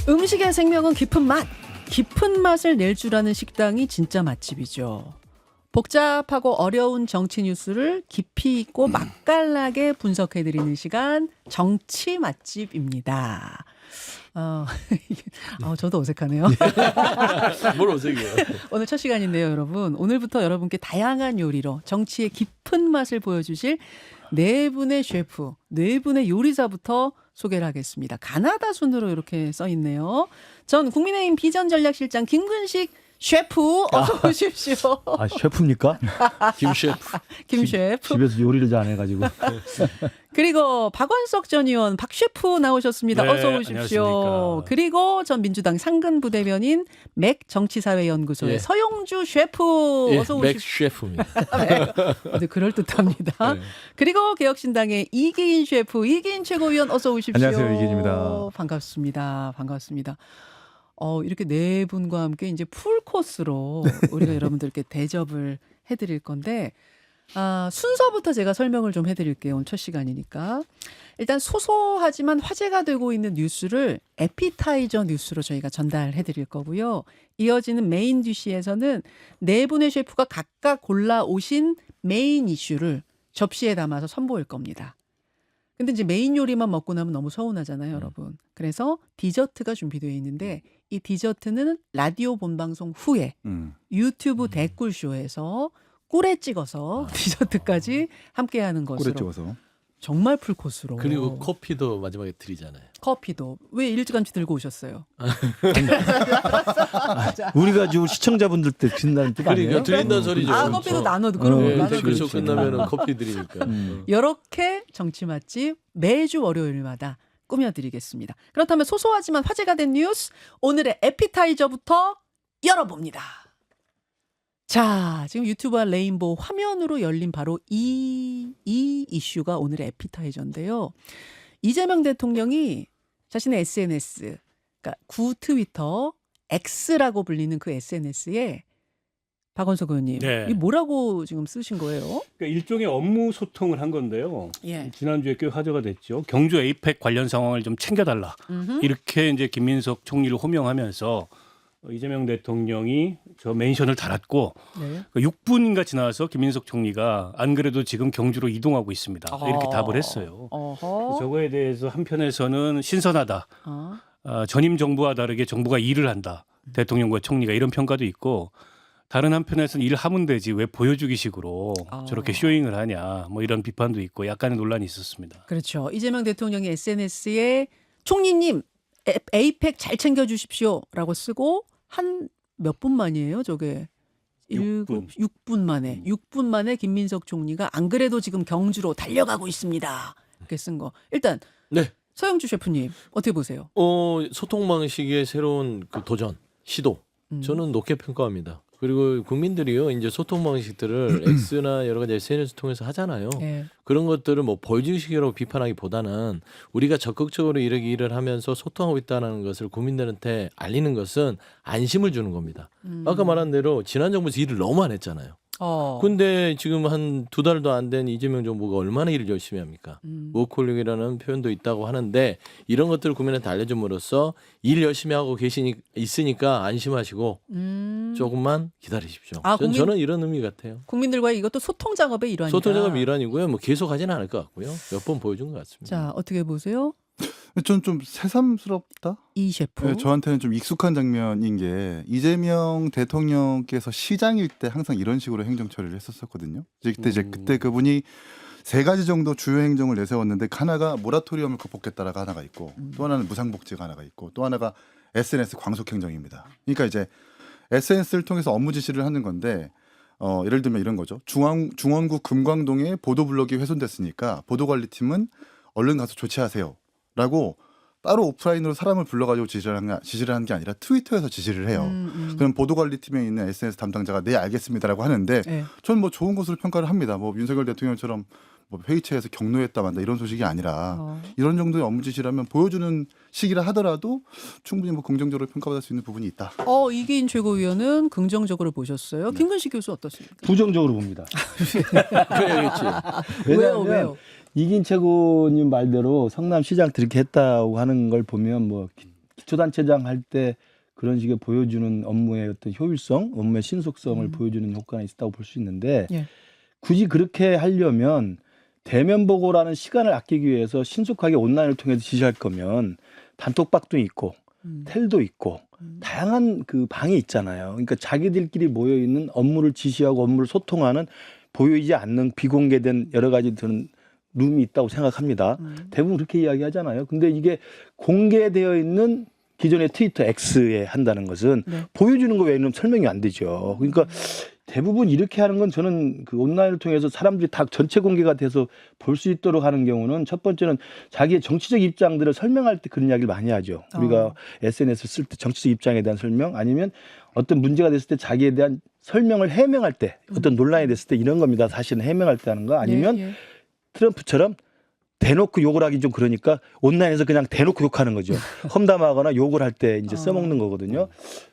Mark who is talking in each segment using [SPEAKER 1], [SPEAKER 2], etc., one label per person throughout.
[SPEAKER 1] 음식의 생명은 깊은 맛. 깊은 맛을 낼 줄 아는 식당이 진짜 맛집이죠. 복잡하고 어려운 정치 뉴스를 깊이 있고 맛깔나게 분석해드리는 시간 정치 맛집입니다. 저도 어색하네요.
[SPEAKER 2] 뭘 어색해요.
[SPEAKER 1] 오늘 첫 시간인데요, 여러분. 오늘부터 여러분께 다양한 요리로 정치의 깊은 맛을 보여주실 네 분의 셰프, 네 분의 요리사부터 소개를 하겠습니다. 가나다 순으로 이렇게 써 있네요. 전 국민의힘 비전전략실장 김근식 셰프 어서 오십시오.
[SPEAKER 3] 아, 셰프입니까?
[SPEAKER 2] 김 셰프.
[SPEAKER 1] 김 셰프.
[SPEAKER 3] 집에서 요리를 잘 안 해가지고.
[SPEAKER 1] 그리고 박원석 전 의원 박 셰프 나오셨습니다.
[SPEAKER 4] 네,
[SPEAKER 1] 어서 오십시오.
[SPEAKER 4] 안녕하십니까.
[SPEAKER 1] 그리고 전 민주당 상근 부대변인 맥 정치사회연구소의
[SPEAKER 2] 예.
[SPEAKER 1] 서용주 셰프
[SPEAKER 2] 예,
[SPEAKER 1] 어서
[SPEAKER 2] 맥
[SPEAKER 1] 오십시오.
[SPEAKER 2] 셰프입니다.
[SPEAKER 1] 네, 그럴듯합니다.
[SPEAKER 2] 네.
[SPEAKER 1] 그리고 개혁신당의 이기인 셰프, 이기인 최고위원 어서 오십시오.
[SPEAKER 4] 안녕하세요, 이기인입니다.
[SPEAKER 1] 반갑습니다. 반갑습니다. 이렇게 네 분과 함께 이제 풀 코스로 우리가 여러분들께 대접을 해드릴 건데 순서부터 제가 설명을 좀 해드릴게요. 오늘 첫 시간이니까. 일단 소소하지만 화제가 되고 있는 뉴스를 에피타이저 뉴스로 저희가 전달해드릴 거고요. 이어지는 메인 디시에서는 네 분의 셰프가 각각 골라오신 메인 이슈를 접시에 담아서 선보일 겁니다. 근데 이제 메인 요리만 먹고 나면 너무 서운하잖아요, 여러분. 그래서 디저트가 준비되어 있는데 이 디저트는 라디오 본방송 후에 유튜브 댓글쇼에서 꿀에 찍어서 디저트까지 함께하는 것으로.
[SPEAKER 4] 꿀에 찍어서.
[SPEAKER 1] 정말 풀코스로.
[SPEAKER 2] 그리고 커피도 마지막에 드리잖아요.
[SPEAKER 1] 커피도. 왜 일찌감치 들고 오셨어요?
[SPEAKER 3] 우리가 지금 시청자분들 때 준다는 뜻 아니에요?
[SPEAKER 2] 그러니까 드린다는 소리죠.
[SPEAKER 1] 커피도 나눠도 그러고
[SPEAKER 2] 네,
[SPEAKER 1] 나눠도
[SPEAKER 2] 댓글쇼
[SPEAKER 1] 그렇죠.
[SPEAKER 2] 끝나면 커피 드리니까.
[SPEAKER 1] 이렇게 정치 맛집 매주 월요일마다 꾸며드리겠습니다. 그렇다면 소소하지만 화제가 된 뉴스 오늘의 에피타이저부터 열어봅니다. 자, 지금 유튜브와 레인보우 화면으로 열린 바로 이 이슈가 오늘의 에피타이저인데요. 이재명 대통령이 자신의 SNS, 그러니까 구 트위터 X라고 불리는 그 SNS에 박원석 의원님,
[SPEAKER 4] 네.
[SPEAKER 1] 이 뭐라고 지금 쓰신 거예요?
[SPEAKER 4] 그러니까 일종의 업무 소통을 한 건데요.
[SPEAKER 1] 예.
[SPEAKER 4] 지난주에 꽤 화제가 됐죠. 경주 에이펙 관련 상황을 좀 챙겨달라. 이렇게 이제 김민석 총리를 호명하면서 이재명 대통령이 저 멘션을 달았고
[SPEAKER 1] 네.
[SPEAKER 4] 6분인가 지나서 김민석 총리가 안 그래도 지금 경주로 이동하고 있습니다. 이렇게 답을 했어요.
[SPEAKER 1] 어허.
[SPEAKER 4] 저거에 대해서 한편에서는 신선하다. 전임 정부와 다르게 정부가 일을 한다. 대통령과 총리가 이런 평가도 있고 다른 한편에서는 일하면 되지 왜 보여주기식으로 저렇게 쇼잉을 하냐 뭐 이런 비판도 있고 약간의 논란이 있었습니다.
[SPEAKER 1] 그렇죠. 이재명 대통령이 SNS에 총리님 에이펙 잘 챙겨주십시오라고 쓰고 한 몇 분 만이에요 저게? 6분 만에. 6분 만에 김민석 총리가 안 그래도 지금 경주로 달려가고 있습니다. 이렇게 쓴 거. 일단
[SPEAKER 2] 네.
[SPEAKER 1] 서영주 셰프님 어떻게 보세요?
[SPEAKER 2] 소통 방식의 새로운 그 도전, 시도. 저는 높게 평가합니다. 그리고 국민들이요, 이제 소통 방식들을 X나 여러 가지 SNS 통해서 하잖아요.
[SPEAKER 1] 네.
[SPEAKER 2] 그런 것들을 뭐 보여주기식으로 비판하기보다는 우리가 적극적으로 이렇게 일을 하면서 소통하고 있다는 것을 국민들한테 알리는 것은 안심을 주는 겁니다. 아까 말한 대로 지난 정부에서 일을 너무 안 했잖아요. 근데 지금 한 2달도 안 된 이재명 정부가 얼마나 일을 열심히 합니까? 워크홀릭이라는 표현도 있다고 하는데 이런 것들을 국민한테 알려줌으로써 일 열심히 하고 있으니까 안심하시고 조금만 기다리십시오. 저는 이런 의미 같아요.
[SPEAKER 1] 국민들과의 이것도 소통 작업의 일환이다.
[SPEAKER 2] 소통 작업 일환이고요. 뭐 계속 하지는 않을 것 같고요. 몇 번 보여준 것 같습니다.
[SPEAKER 1] 자, 어떻게 보세요?
[SPEAKER 5] 전 좀 새삼스럽다.
[SPEAKER 1] 이 셰프.
[SPEAKER 5] 네, 저한테는 좀 익숙한 장면인 게 이재명 대통령께서 시장일 때 항상 이런 식으로 행정 처리를 했었거든요. 그때 그분이 3가지 정도 주요 행정을 내세웠는데 하나가 모라토리엄을 극복했다라가 하나가 있고 또 하나는 무상복지가 하나가 있고 또 하나가 SNS 광속 행정입니다. 그러니까 이제 SNS를 통해서 업무 지시를 하는 건데 예를 들면 이런 거죠. 중원구 금광동에 보도블럭이 훼손됐으니까 보도관리팀은 얼른 가서 조치하세요라고 따로 오프라인으로 사람을 불러가지고 지시를 한 게 아니라 트위터에서 지시를 해요. 그럼 보도관리팀에 있는 SNS 담당자가 네 알겠습니다라고 하는데
[SPEAKER 1] 네.
[SPEAKER 5] 저는 뭐 좋은 것으로 평가를 합니다. 뭐 윤석열 대통령처럼 뭐 회의체에서 격노했다 만다 이런 소식이 아니라 이런 정도의 업무 지시라면 보여주는 시기라 하더라도 충분히 뭐 긍정적으로 평가받을 수 있는 부분이 있다.
[SPEAKER 1] 이기인 최고위원은 긍정적으로 보셨어요. 김근식 교수 어떻습니까?
[SPEAKER 3] 부정적으로 봅니다.
[SPEAKER 2] 그래야겠지.
[SPEAKER 1] 왜요?
[SPEAKER 3] 이긴 최고님 말대로 성남시장 그렇게 했다고 하는 걸 보면 뭐 기초단체장 할 때 그런 식의 보여주는 업무의 어떤 효율성, 업무의 신속성을 보여주는 효과가 있다고 볼 수 있는데
[SPEAKER 1] 예.
[SPEAKER 3] 굳이 그렇게 하려면 대면 보고라는 시간을 아끼기 위해서 신속하게 온라인을 통해서 지시할 거면 단톡방도 있고 텔도 있고 다양한 그 방이 있잖아요. 그러니까 자기들끼리 모여 있는 업무를 지시하고 업무를 소통하는 보이지 않는 비공개된 여러 가지 그런 룸이 있다고 생각합니다. 대부분 그렇게 이야기하잖아요. 근데 이게 공개되어 있는 기존의 트위터 X에 한다는 것은
[SPEAKER 1] 네.
[SPEAKER 3] 보여주는 거 외에는 설명이 안 되죠. 그러니까 대부분 이렇게 하는 건 저는 그 온라인을 통해서 사람들이 다 전체 공개가 돼서 볼 수 있도록 하는 경우는 첫 번째는 자기의 정치적 입장들을 설명할 때 그런 이야기를 많이 하죠. 우리가 SNS를 쓸 때 정치적 입장에 대한 설명 아니면 어떤 문제가 됐을 때 자기에 대한 설명을 해명할 때 어떤 논란이 됐을 때 이런 겁니다. 사실은 해명할 때 하는 거 아니면
[SPEAKER 1] 예, 예.
[SPEAKER 3] 트럼프처럼 대놓고 욕을 하기 좀 그러니까 온라인에서 그냥 대놓고 욕하는 거죠. 험담하거나 욕을 할 때 이제 써먹는 거거든요.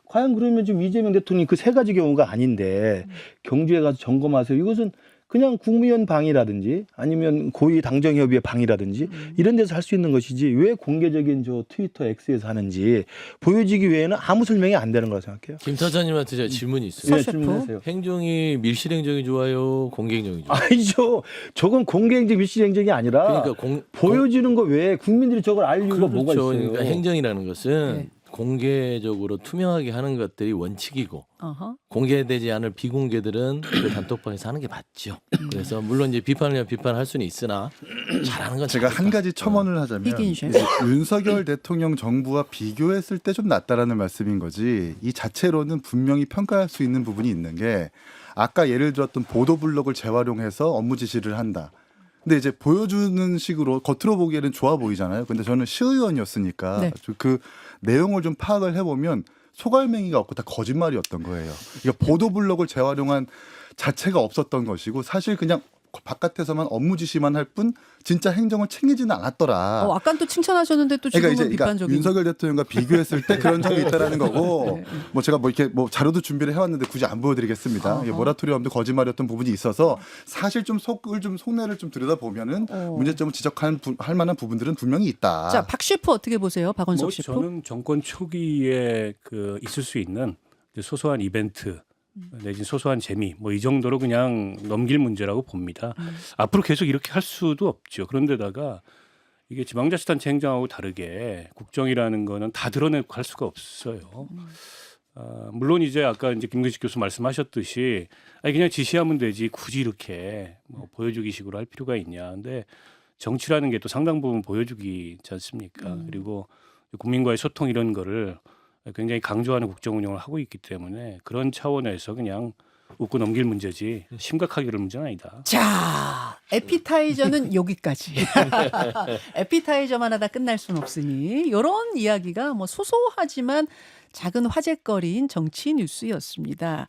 [SPEAKER 3] 과연 그러면 지금 이재명 대통령이 그 세 가지 경우가 아닌데 경주에 가서 점검하세요. 이것은 그냥 국무위원 방이라든지 아니면 고위 당정협의회 방이라든지 이런 데서 할 수 있는 것이지 왜 공개적인 저 트위터 X에서 하는지 보여지기 외에는 아무 설명이 안 되는 거라 생각해요.
[SPEAKER 2] 김 타자님한테 제가 질문이 있어요.
[SPEAKER 3] 예,
[SPEAKER 1] 셰프.
[SPEAKER 3] 질문하세요.
[SPEAKER 2] 행정이 밀실행정이 좋아요, 공개행정이 좋아요?
[SPEAKER 3] 아니죠. 저건 공개행정 밀실행정이 아니라
[SPEAKER 2] 그러니까
[SPEAKER 3] 보여주는 거 외에 국민들이 저걸 알 이유가 뭐가 있어요.
[SPEAKER 2] 그러니까 행정이라는 것은
[SPEAKER 1] 네.
[SPEAKER 2] 공개적으로 투명하게 하는 것들이 원칙이고
[SPEAKER 1] 어허.
[SPEAKER 2] 공개되지 않을 비공개들은 그 단톡방에서 하는 게 맞죠. 그래서 물론 이제 비판을 비판할 수는 있으나 잘하는 건
[SPEAKER 5] 제가
[SPEAKER 2] 잘했다.
[SPEAKER 5] 한 가지 첨언을 하자면
[SPEAKER 1] 희긴 셰프.
[SPEAKER 5] 이제 윤석열 대통령 정부와 비교했을 때 좀 낫다라는 말씀인 거지 이 자체로는 분명히 평가할 수 있는 부분이 있는 게 아까 예를 들었던 보도 블록을 재활용해서 업무 지시를 한다. 근데 이제 보여주는 식으로 겉으로 보기에는 좋아 보이잖아요. 근데 저는 시의원이었으니까
[SPEAKER 1] 네.
[SPEAKER 5] 그 내용을 좀 파악을 해보면 소갈맹이가 없고 다 거짓말이었던 거예요. 그러니까 보도 블록을 재활용한 자체가 없었던 것이고 사실 그냥 바깥에서만 업무 지시만 할 뿐 진짜 행정을 챙기지는 않았더라.
[SPEAKER 1] 아까 또 칭찬하셨는데 또 지금은
[SPEAKER 5] 그러니까
[SPEAKER 1] 비판적인.
[SPEAKER 5] 윤석열 대통령과 비교했을 때 그런 점이 있다라는 거고
[SPEAKER 1] 네.
[SPEAKER 5] 뭐 제가 뭐 이렇게 뭐 자료도 준비를 해왔는데 굳이 안 보여드리겠습니다. 이게 모라토리엄도 거짓말이었던 부분이 있어서 사실 좀 속내를 좀 들여다 보면은 문제점을 할 만한 부분들은 분명히 있다.
[SPEAKER 1] 자, 박 셰프 어떻게 보세요? 박원석
[SPEAKER 4] 뭐
[SPEAKER 1] 셰프.
[SPEAKER 4] 저는 정권 초기에 그 있을 수 있는 소소한 이벤트 내지 소소한 재미 뭐 이 정도로 그냥 넘길 문제라고 봅니다. 앞으로 계속 이렇게 할 수도 없죠. 그런데다가 이게 지방자치단체 행정하고 다르게 국정이라는 거는 다 드러내고 할 수가 없어요. 물론 이제 아까 이제 김근식 교수 말씀하셨듯이 아니 그냥 지시하면 되지 굳이 이렇게 뭐 보여주기 식으로 할 필요가 있냐. 근데 정치라는 게 또 상당 부분 보여주기 있지 않습니까? 그리고 국민과의 소통 이런 거를 굉장히 강조하는 국정 운영을 하고 있기 때문에 그런 차원에서 그냥 웃고 넘길 문제지 심각하게 그럴 문제는 아니다.
[SPEAKER 1] 자, 에피타이저는 여기까지. 에피타이저만 하다 끝날 수는 없으니 이런 이야기가 뭐 소소하지만 작은 화제거리인 정치 뉴스였습니다.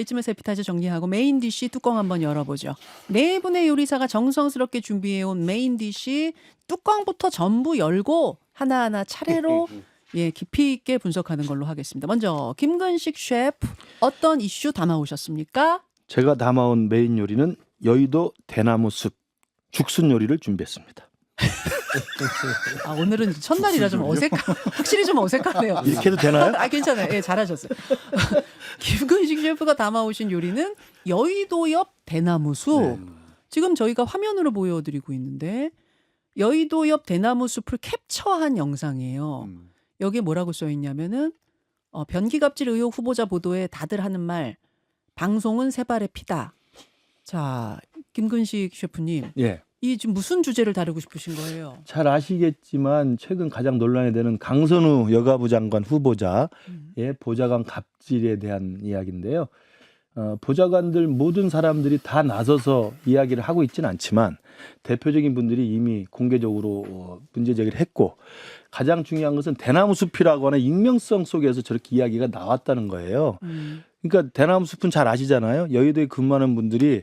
[SPEAKER 1] 이쯤에서 에피타이저 정리하고 메인 디시 뚜껑 한번 열어보죠. 네 분의 요리사가 정성스럽게 준비해온 메인 디시 뚜껑부터 전부 열고 하나하나 차례로 예, 깊이 있게 분석하는 걸로 하겠습니다. 먼저 김근식 셰프 어떤 이슈 담아오셨습니까?
[SPEAKER 3] 제가 담아온 메인 요리는 여의도 대나무 숲 죽순 요리를 준비했습니다.
[SPEAKER 1] 오늘은 첫날이라 좀 확실히 좀 어색하네요.
[SPEAKER 3] 이렇게 해도 되나요?
[SPEAKER 1] 괜찮아요. 예, 잘하셨어요. 김근식 셰프가 담아오신 요리는 여의도 옆 대나무 숲. 지금 저희가 화면으로 보여드리고 있는데 여의도 옆 대나무 숲을 캡처한 영상이에요. 여기에 뭐라고 써 있냐면은 변기갑질 의혹 후보자 보도에 다들 하는 말 방송은 세 발의 피다. 자, 김근식 셰프님.
[SPEAKER 3] 예.
[SPEAKER 1] 이 지금 무슨 주제를 다루고 싶으신 거예요?
[SPEAKER 3] 잘 아시겠지만 최근 가장 논란이 되는 강선우 여가부 장관 후보자의 보좌관 갑질에 대한 이야기인데요. 보좌관들 모든 사람들이 다 나서서 이야기를 하고 있지는 않지만 대표적인 분들이 이미 공개적으로 문제 제기를 했고 가장 중요한 것은 대나무 숲이라고 하는 익명성 속에서 저렇게 이야기가 나왔다는 거예요. 그러니까 대나무 숲은 잘 아시잖아요. 여의도에 근무하는 분들이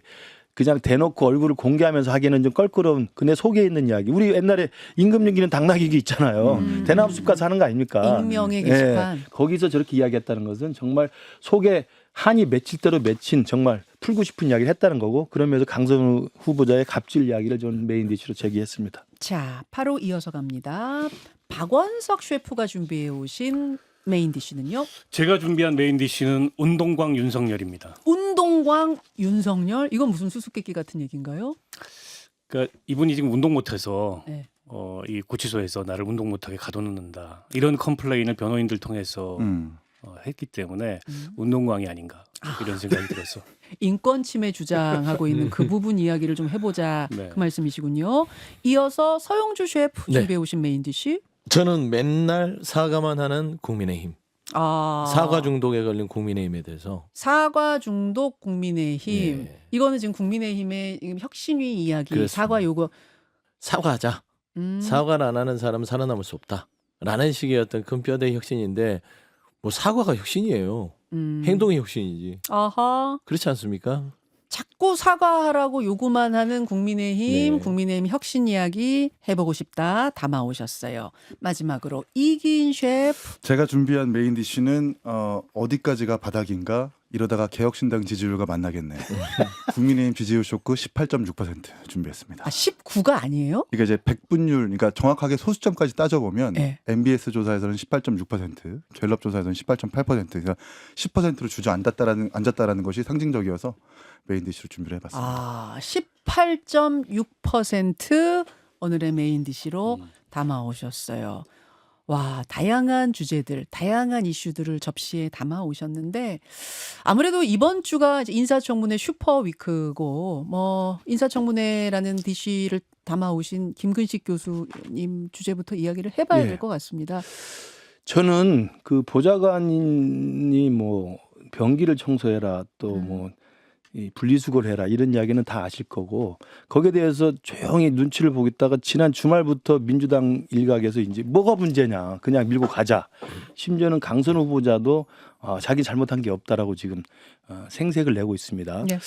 [SPEAKER 3] 그냥 대놓고 얼굴을 공개하면서 하기에는 좀 껄끄러운 근데 속에 있는 이야기. 우리 옛날에 임금님기는 당나귀기 있잖아요. 대나무 숲 가서 하는 거 아닙니까?
[SPEAKER 1] 익명의 게시판.
[SPEAKER 3] 거기서 저렇게 이야기했다는 것은 정말 속에 한이 맺힐 대로 맺힌 정말 풀고 싶은 이야기를 했다는 거고 그러면서 강선우 후보자의 갑질 이야기를 저는 메인 디시로 제기했습니다.
[SPEAKER 1] 자, 바로 이어서 갑니다. 박원석 셰프가 준비해 오신 메인 디쉬는요?
[SPEAKER 4] 제가 준비한 메인 디쉬는 운동광 윤석열입니다.
[SPEAKER 1] 운동광 윤석열? 이건 무슨 수수께끼 같은 얘기인가요?
[SPEAKER 4] 그러니까 이분이 지금 운동 못해서
[SPEAKER 1] 네.
[SPEAKER 4] 이 구치소에서 나를 운동 못하게 가둬놓는다. 이런 컴플레인을 변호인들 통해서 했기 때문에 운동광이 아닌가 이런 생각이 들었어.
[SPEAKER 1] 인권 침해 주장하고 있는 그 부분 이야기를 좀 해보자
[SPEAKER 4] 네.
[SPEAKER 1] 그 말씀이시군요. 이어서 서영주 셰프
[SPEAKER 2] 네.
[SPEAKER 1] 준비해 오신 메인 디쉬.
[SPEAKER 2] 저는 맨날 사과만 하는 국민의힘. 사과 중독에 걸린 국민의힘에 대해서.
[SPEAKER 1] 사과 중독 국민의힘.
[SPEAKER 2] 예.
[SPEAKER 1] 이거는 지금 국민의힘의 지금 혁신위 이야기.
[SPEAKER 2] 그렇습니다.
[SPEAKER 1] 사과 요구.
[SPEAKER 2] 사과하자. 사과를 안 하는 사람은 살아남을 수 없다. 라는 식의 어떤 큰 뼈대 혁신인데 뭐 사과가 혁신이에요. 행동이 혁신이지.
[SPEAKER 1] 아하.
[SPEAKER 2] 그렇지 않습니까?
[SPEAKER 1] 자꾸 사과하라고 요구만 하는 국민의힘,
[SPEAKER 2] 네.
[SPEAKER 1] 국민의힘 혁신 이야기 해보고 싶다 담아오셨어요. 마지막으로 이기인 셰프.
[SPEAKER 5] 제가 준비한 메인 디쉬는 어디까지가 바닥인가 이러다가 개혁신당 지지율과 만나겠네요. 국민의힘 지지율 쇼크 18.6% 준비했습니다.
[SPEAKER 1] 19가 아니에요?
[SPEAKER 5] 이게 이제 백분율, 그러니까 정확하게 소수점까지 따져보면
[SPEAKER 1] 네.
[SPEAKER 5] MBS 조사에서는 18.6%, 갤럽 조사에서는 18.8%, 그러니까 10%로 앉았다라는 것이 상징적이어서 메인 디쉬로 준비를 해봤습니다.
[SPEAKER 1] 18.6% 오늘의 메인 디쉬로 담아오셨어요. 와, 다양한 주제들, 다양한 이슈들을 접시에 담아 오셨는데 아무래도 이번 주가 이제 인사청문회 슈퍼위크고 뭐 인사청문회라는 디쉬를 담아 오신 김근식 교수님 주제부터 이야기를 해봐야
[SPEAKER 3] 예.
[SPEAKER 1] 될 것 같습니다.
[SPEAKER 3] 저는 그 보좌관이 뭐 변기를 청소해라 또 뭐 이 분리수거를 해라 이런 이야기는 다 아실 거고 거기에 대해서 조용히 눈치를 보고 있다가 지난 주말부터 민주당 일각에서 이제 뭐가 문제냐 그냥 밀고 가자. 심지어는 강선 후보자도 자기 잘못한 게 없다라고 지금 생색을 내고 있습니다.
[SPEAKER 1] 네.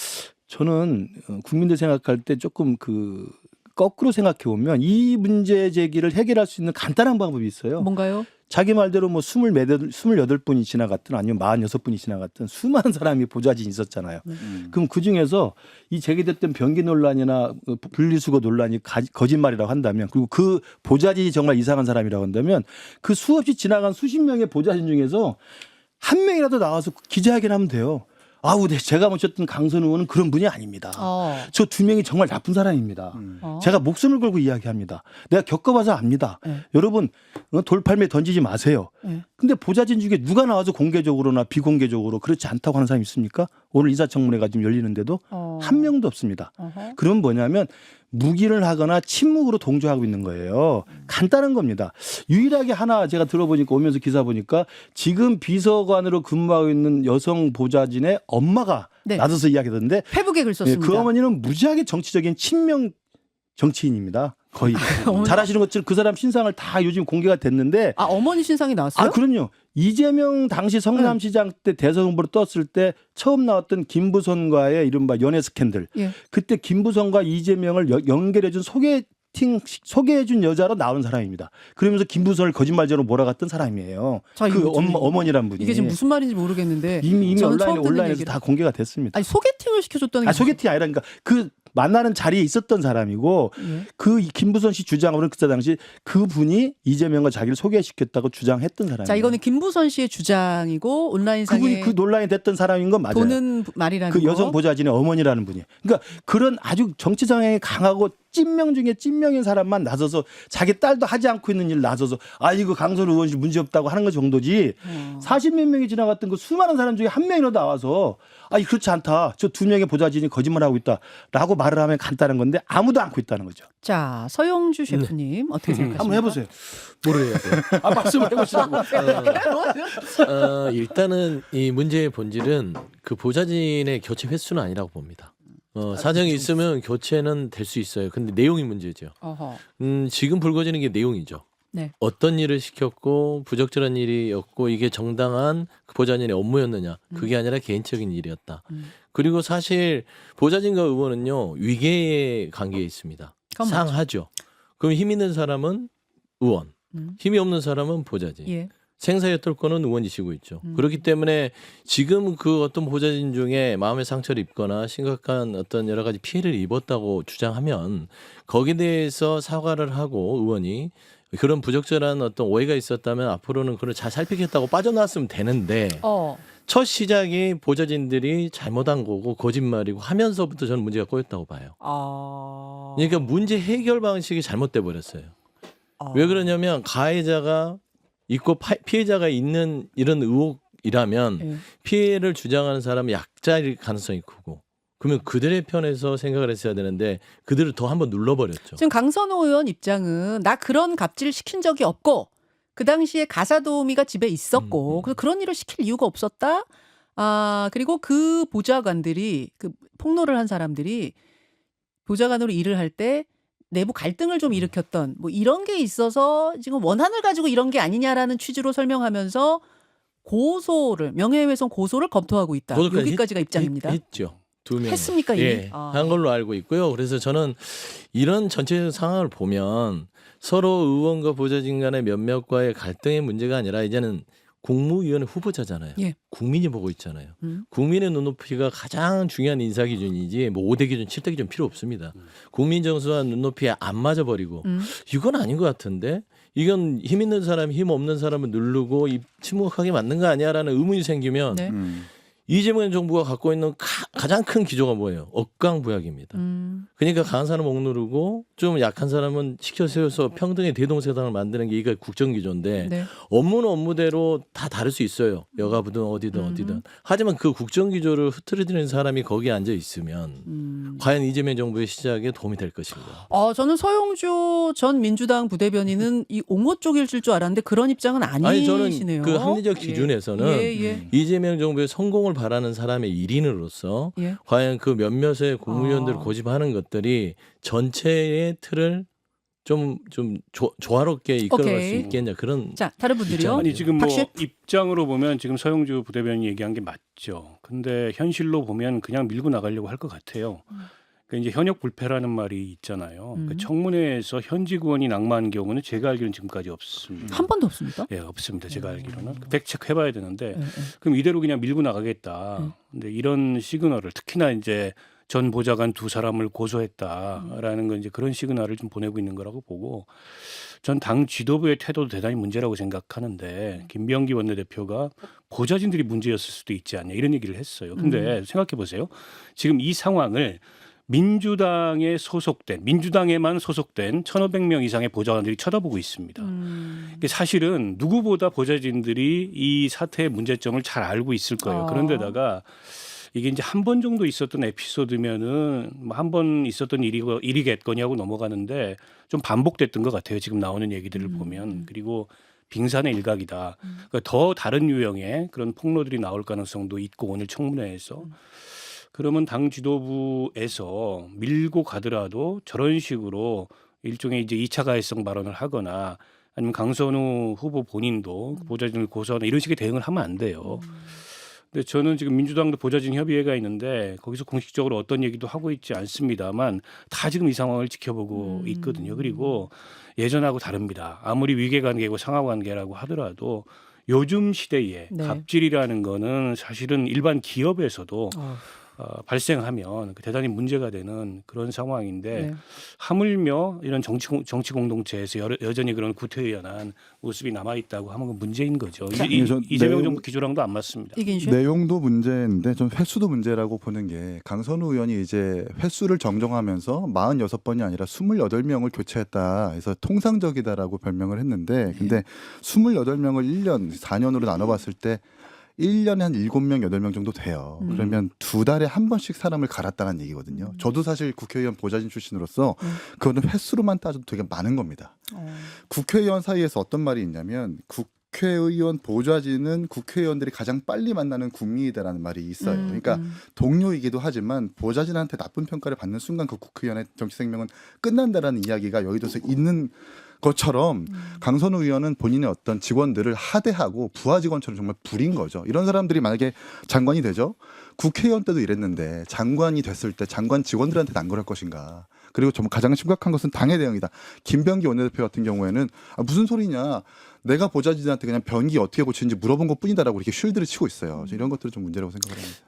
[SPEAKER 3] 저는 국민들 생각할 때 조금 그 거꾸로 생각해 보면 이 문제 제기를 해결할 수 있는 간단한 방법이 있어요.
[SPEAKER 1] 뭔가요?
[SPEAKER 3] 자기 말대로 뭐 28분이 지나갔든 아니면 46분이 지나갔든 수많은 사람이 보좌진이 있었잖아요. 그럼 그중에서 이 제기됐던 변기 논란이나 분리수거 논란이 거짓말이라고 한다면 그리고 그 보좌진이 정말 이상한 사람이라고 한다면 그 수없이 지나간 수십 명의 보좌진 중에서 한 명이라도 나와서 기자회견 하면 돼요. 제가 모셨던 강선 의원은 그런 분이 아닙니다. 저 두 명이 정말 나쁜 사람입니다. 제가 목숨을 걸고 이야기합니다. 내가 겪어봐서 압니다.
[SPEAKER 1] 네.
[SPEAKER 3] 여러분 돌팔매 던지지 마세요.
[SPEAKER 1] 네.
[SPEAKER 3] 근데 보좌진 중에 누가 나와서 공개적으로나 비공개적으로 그렇지 않다고 하는 사람이 있습니까? 오늘 인사청문회가 지금 열리는데도 한 명도 없습니다. 그럼 뭐냐면 묵인을 하거나 침묵으로 동조하고 있는 거예요. 간단한 겁니다. 유일하게 하나 제가 들어보니까 오면서 기사 보니까 지금 비서관으로 근무하고 있는 여성 보좌진의 엄마가
[SPEAKER 1] 네.
[SPEAKER 3] 나서서 이야기하던데
[SPEAKER 1] 페북에 글 썼습니다.
[SPEAKER 3] 그 어머니는 무지하게 정치적인 친명 정치인입니다. 거의.
[SPEAKER 1] 어머니.
[SPEAKER 3] 잘 아시는 것처럼 그 사람 신상을 다 요즘 공개가 됐는데
[SPEAKER 1] 어머니 신상이 나왔어요?
[SPEAKER 3] 그럼요. 이재명 당시 성남시장 때 대선 후보로 떴을 때 처음 나왔던 김부선과의 이른바 연애 스캔들.
[SPEAKER 1] 예.
[SPEAKER 3] 그때 김부선과 이재명을 연결해준 소개해준 여자로 나온 사람입니다. 그러면서 김부선을 거짓말쟁이로 몰아갔던 사람이에요.
[SPEAKER 1] 자,
[SPEAKER 3] 그
[SPEAKER 1] 이거 좀-
[SPEAKER 3] 어머니란 분이.
[SPEAKER 1] 이게 지금 무슨 말인지 모르겠는데
[SPEAKER 3] 이미
[SPEAKER 1] 저는 처음 듣는
[SPEAKER 3] 온라인에서
[SPEAKER 1] 얘기를.
[SPEAKER 3] 다 공개가 됐습니다.
[SPEAKER 1] 아니 소개팅을 시켜줬다는 게
[SPEAKER 3] 소개팅이 아니라 그러니까 그 만나는 자리에 있었던 사람이고
[SPEAKER 1] 예.
[SPEAKER 3] 그 김부선 씨 주장으로는 그때 당시 그분이 이재명과 자기를 소개시켰다고 주장했던 사람이에요.
[SPEAKER 1] 자, 이거는 김부선 씨의 주장이고 온라인상에
[SPEAKER 3] 그분이 그 논란이 됐던 사람인 건 맞아요.
[SPEAKER 1] 도는 말이라는
[SPEAKER 3] 그 여성
[SPEAKER 1] 거.
[SPEAKER 3] 보좌진의 어머니라는 분이. 그러니까 그런 아주 정치 성향이 강하고 찐명 중에 찐명인 사람만 나서서 자기 딸도 하지 않고 있는 일 나서서 이거 강선 의원실 문제 없다고 하는 것 정도지 40몇 명이 지나갔던 그 수많은 사람 중에 한 명이라도 나와서 그렇지 않다. 저 두 명의 보좌진이 거짓말하고 있다라고 말을 하면 간단한 건데 아무도 않고 있다는 거죠.
[SPEAKER 1] 자, 서영주 셰프님 어떻게 생각하십니까?
[SPEAKER 3] 한번 해보세요.
[SPEAKER 2] 뭐를 해야 돼요?
[SPEAKER 3] 말씀을 해보시라고.
[SPEAKER 2] 일단은 이 문제의 본질은 그 보좌진의 교체 횟수는 아니라고 봅니다. 사정이 있으면 교체는 될 수 있어요. 근데 내용이 문제죠.
[SPEAKER 1] 어허.
[SPEAKER 2] 지금 불거지는 게 내용이죠.
[SPEAKER 1] 네.
[SPEAKER 2] 어떤 일을 시켰고 부적절한 일이었고 이게 정당한 그 보좌진의 업무였느냐. 그게 아니라 개인적인 일이었다. 그리고 사실 보좌진과 의원은요. 위계의 관계에 있습니다.
[SPEAKER 1] 그건
[SPEAKER 2] 상하죠. 그럼 힘 있는 사람은 의원, 힘이 없는 사람은 보좌진.
[SPEAKER 1] 예.
[SPEAKER 2] 생사에 떨거는 의원이 지고 있죠. 그렇기 때문에 지금 그 어떤 보좌진 중에 마음의 상처를 입거나 심각한 어떤 여러 가지 피해를 입었다고 주장하면 거기에 대해서 사과를 하고 의원이 그런 부적절한 어떤 오해가 있었다면 앞으로는 그걸 잘 살피겠다고 빠져나왔으면 되는데 첫 시작이 보좌진들이 잘못한 거고 거짓말이고 하면서부터 저는 문제가 꼬였다고 봐요. 그러니까 문제 해결 방식이 잘못돼 버렸어요. 왜 그러냐면 가해자가 있고 피해자가 있는 이런 의혹이라면
[SPEAKER 1] 예.
[SPEAKER 2] 피해를 주장하는 사람은 약자일 가능성이 크고 그러면 그들의 편에서 생각을 했어야 되는데 그들을 더 한번 눌러버렸죠.
[SPEAKER 1] 지금 강선호 의원 입장은 나 그런 갑질 시킨 적이 없고 그 당시에 가사도우미가 집에 있었고 그래서 그런 일을 시킬 이유가 없었다. 그리고 그 보좌관들이 그 폭로를 한 사람들이 보좌관으로 일을 할 때 내부 갈등을 좀 일으켰던 뭐 이런 게 있어서 지금 원한을 가지고 이런 게 아니냐라는 취지로 설명하면서 고소를 명예훼손 고소를 검토하고 있다. 여기까지가 입장입니다.
[SPEAKER 2] 했죠. 2명
[SPEAKER 1] 했습니까 이미?
[SPEAKER 2] 예, 한 걸로 알고 있고요. 그래서 저는 이런 전체적 상황을 보면 서로 의원과 보좌진 간의 몇몇과의 갈등의 문제가 아니라 이제는 국무위원회 후보자잖아요.
[SPEAKER 1] 예.
[SPEAKER 2] 국민이 보고 있잖아요. 국민의 눈높이가 가장 중요한 인사 기준이지 뭐 5대 기준, 7대 기준 필요 없습니다. 국민 정서와 눈높이에 안 맞아버리고 이건 아닌 것 같은데 이건 힘 있는 사람이 힘 없는 사람을 누르고 침묵하게 맞는 거 아니야라는 의문이 생기면
[SPEAKER 1] 네.
[SPEAKER 2] 이재명 정부가 갖고 있는 가장 큰 기조가 뭐예요? 억강부약입니다. 그러니까 강한 사람은 억누르고 좀 약한 사람은 시켜 세워서 평등의 대동세상을 만드는 게 이게 국정기조인데
[SPEAKER 1] 네.
[SPEAKER 2] 업무는 업무대로 다 다를 수 있어요. 여가부든 어디든. 하지만 그 국정기조를 흐트러뜨리는 사람이 거기에 앉아 있으면 과연 이재명 정부의 시작에 도움이 될 것인가.
[SPEAKER 1] 저는 서용주 전 민주당 부대변인은 이 옹호 쪽일 줄 알았는데 그런 입장은
[SPEAKER 2] 아니
[SPEAKER 1] 아니시네요.
[SPEAKER 2] 저는 그 합리적 기준에서는
[SPEAKER 1] 예.
[SPEAKER 2] 이재명 정부의 성공을 바라는 사람의 일인으로서
[SPEAKER 1] 예.
[SPEAKER 2] 과연 그 몇몇의 국무위원들을 고집하는 것들이 전체의 틀을 좀 조화롭게 이끌어갈
[SPEAKER 1] 오케이.
[SPEAKER 2] 수 있겠냐 그런.
[SPEAKER 1] 자, 다른 분들이요.
[SPEAKER 4] 아니 지금 뭐
[SPEAKER 1] 박씨?
[SPEAKER 4] 입장으로 보면 지금 서영주 부대변인이 얘기한 게 맞죠. 근데 현실로 보면 그냥 밀고 나가려고 할 것 같아요. 그러니까 이제 현역 불패라는 말이 있잖아요. 그러니까 청문회에서 현직 의원이 낙마한 경우는 제가 알기로는 지금까지 없습니다.
[SPEAKER 1] 한 번도 없습니까?
[SPEAKER 4] 예, 없습니다. 제가 알기로는 팩체크 해봐야 되는데
[SPEAKER 1] 예.
[SPEAKER 4] 그럼 이대로 그냥 밀고 나가겠다. 근데 이런 시그널을 특히나 이제 전 보좌관 2사람을 고소했다라는 건 이제 그런 시그널을 좀 보내고 있는 거라고 보고 전 당 지도부의 태도도 대단히 문제라고 생각하는데 김병기 원내대표가 보좌진들이 문제였을 수도 있지 않냐 이런 얘기를 했어요. 근데 생각해 보세요. 지금 이 상황을 민주당에 소속된 민주당에만 소속된 1,500명 이상의 보좌관들이 쳐다보고 있습니다. 이게 사실은 누구보다 보좌진들이 이 사태의 문제점을 잘 알고 있을 거예요. 그런데다가 이게 이제 한 번 정도 있었던 에피소드면은 뭐 한 번 있었던 일이겠거니 하고 넘어가는데 좀 반복됐던 것 같아요. 지금 나오는 얘기들을 보면. 그리고 빙산의 일각이다. 그러니까 더 다른 유형의 그런 폭로들이 나올 가능성도 있고 오늘 청문회에서. 그러면 당 지도부에서 밀고 가더라도 저런 식으로 일종의 이제 2차 가해성 발언을 하거나 아니면 강선우 후보 본인도 보좌진을 고소하는 이런 식의 대응을 하면 안 돼요. 근데 저는 지금 민주당도 보좌진 협의회가 있는데 거기서 공식적으로 어떤 얘기도 하고 있지 않습니다만 다 지금 이 상황을 지켜보고 있거든요. 그리고 예전하고 다릅니다. 아무리 위계관계고 상하관계라고 하더라도 요즘 시대에
[SPEAKER 1] 네.
[SPEAKER 4] 갑질이라는 거는 사실은 일반 기업에서도 발생하면 대단히 문제가 되는 그런 상황인데
[SPEAKER 1] 네.
[SPEAKER 4] 하물며 이런 정치 공동체에서 여전히 그런 구태의연한 모습이 남아 있다고 하면 문제인 거죠. 이재명 정부 기조랑도 안 맞습니다.
[SPEAKER 1] 이긴슈?
[SPEAKER 5] 내용도 문제인데 좀 횟수도 문제라고 보는 게 강선우 의원이 이제 횟수를 정정하면서 46번이 아니라 28명을 교체했다 해서 통상적이다라고 별명을 했는데 근데 28명을 1년, 4년으로 나눠봤을 때 1년에 한 7명, 8명 정도 돼요. 그러면 2달에 한 번씩 사람을 갈았다는 얘기거든요. 저도 사실 국회의원 보좌진 출신으로서 그거는 횟수로만 따져도 되게 많은 겁니다. 국회의원 사이에서 어떤 말이 있냐면 국회의원 보좌진은 국회의원들이 가장 빨리 만나는 국민이다라는 말이 있어요. 그러니까 동료이기도 하지만 보좌진한테 나쁜 평가를 받는 순간 그 국회의원의 정치 생명은 끝난다라는 이야기가 여의도에서 있는 것처럼 강선우 의원은 본인의 어떤 직원들을 하대하고 부하 직원처럼 정말 부린 거죠. 이런 사람들이 만약에 장관이 되죠. 국회의원 때도 이랬는데 장관이 됐을 때 장관 직원들한테는 안 그럴 것인가. 그리고 정말 가장 심각한 것은 당의 대응이다. 김병기 원내대표 같은 경우에는 무슨 소리냐. 내가 보좌진한테 그냥 변기 어떻게 고치는지 물어본 것뿐이다라고 이렇게 쉴드를 치고 있어요. 이런 것들은 좀 문제라고 생각을 합니다.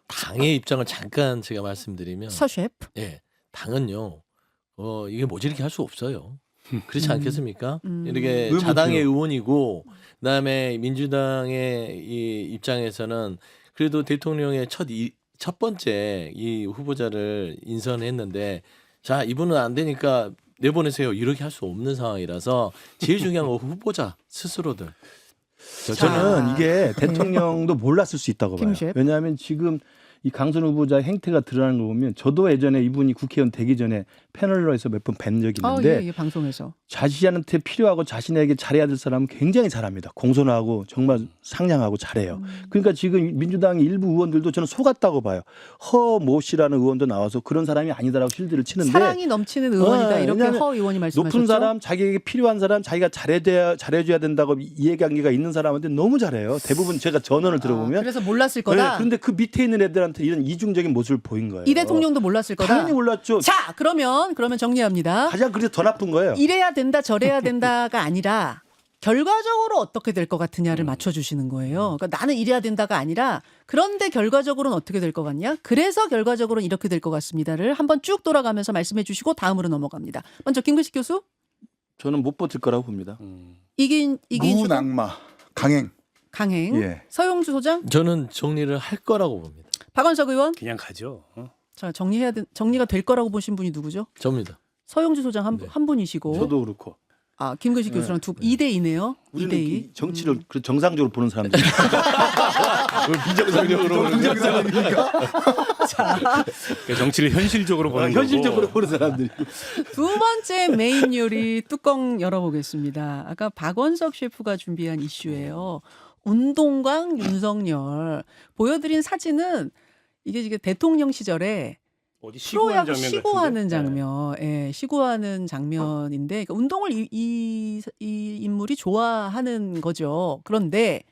[SPEAKER 2] 당의 입장을 잠깐 제가 말씀드리면,
[SPEAKER 1] 서 셰프.
[SPEAKER 2] 예, 당은요, 이게 모질게 할 수 없어요. 그렇지 않겠습니까? 이렇게
[SPEAKER 3] 왜
[SPEAKER 2] 자당의
[SPEAKER 3] 못해요?
[SPEAKER 2] 의원이고, 그다음에 민주당의 이 입장에서는 그래도 대통령의 첫 번째 이 후보자를 인선했는데, 자, 이분은 안 되니까 내보내세요. 이렇게 할 수 없는 상황이라서 제일 중요한 건 후보자 스스로들.
[SPEAKER 3] 저는 이게 대통령도 몰랐을 수 있다고 봐요.
[SPEAKER 1] 김 셰프.
[SPEAKER 3] 왜냐하면 지금 이 강선우 후보자 행태가 드러나는 거 보면 저도 예전에 이분이 국회의원 되기 전에 패널로에서 몇 번 뵌 적이 있는데
[SPEAKER 1] 예, 방송에서.
[SPEAKER 3] 자신한테 필요하고 자신에게 잘해야 될 사람은 굉장히 잘합니다. 공손하고 정말 상냥하고 잘해요. 그러니까 지금 민주당의 일부 의원들도 저는 속았다고 봐요. 허모 씨라는 의원도 나와서 그런 사람이 아니다라고 실드를 치는데
[SPEAKER 1] 사랑이 넘치는 의원이다. 이렇게
[SPEAKER 3] 왜냐하면
[SPEAKER 1] 허 의원이 말씀하셨죠.
[SPEAKER 3] 높은 사람, 자기에게 필요한 사람, 자기가 잘해줘야 된다고 이해관계가 있는 사람한테 너무 잘해요. 대부분 제가 전원을 들어보면.
[SPEAKER 1] 그래서 몰랐을 거다.
[SPEAKER 3] 네, 그런데 그 밑에 있는 애들한테 이런 이중적인 모습을 보인 거예요.
[SPEAKER 1] 이 대통령도 몰랐을 거다.
[SPEAKER 3] 당연히 몰랐죠.
[SPEAKER 1] 자, 그러면 정리합니다.
[SPEAKER 3] 가장 그래서 더 나쁜 거예요.
[SPEAKER 1] 이래야 된다, 저래야 된다가 아니라 결과적으로 어떻게 될 것 같으냐를 맞춰주시는 거예요. 그러니까 나는 이래야 된다가 아니라 그런데 결과적으로는 어떻게 될 것 같냐? 그래서 결과적으로는 이렇게 될 것 같습니다를 한번 쭉 돌아가면서 말씀해 주시고 다음으로 넘어갑니다. 먼저 김근식 교수.
[SPEAKER 3] 저는 못 버틸 거라고 봅니다.
[SPEAKER 1] 이긴
[SPEAKER 5] 무낙마, 강행.
[SPEAKER 1] 강행.
[SPEAKER 5] 예.
[SPEAKER 1] 서용주 소장.
[SPEAKER 2] 저는 정리를 할 거라고 봅니다.
[SPEAKER 1] 박원석 의원.
[SPEAKER 4] 그냥 가죠.
[SPEAKER 1] 자, 정리가 될 거라고 보신 분이 누구죠?
[SPEAKER 2] 접니다.
[SPEAKER 1] 서용주 소장 한,
[SPEAKER 2] 네.
[SPEAKER 1] 한 분이시고.
[SPEAKER 3] 저도 그렇고.
[SPEAKER 1] 김근식 교수랑 2대2네요.
[SPEAKER 3] 우리는
[SPEAKER 1] 2대2.
[SPEAKER 3] 이 정치를 정상적으로 보는 사람들.
[SPEAKER 2] 비정상적으로
[SPEAKER 4] 그러니까 정치를 현실적으로 보는 거고.
[SPEAKER 3] 현실적으로 보는 사람들이.
[SPEAKER 1] 두 번째 메인 요리 뚜껑 열어보겠습니다. 아까 박원석 셰프가 준비한 이슈예요. 운동광 윤석열 보여드린 사진은 이게 대통령 시절에
[SPEAKER 4] 어디
[SPEAKER 1] 프로야구
[SPEAKER 4] 장면
[SPEAKER 1] 시구하는
[SPEAKER 4] 같은데?
[SPEAKER 1] 장면, 예, 시구하는 장면인데 그러니까 운동을 이 인물이 좋아하는 거죠. 그런데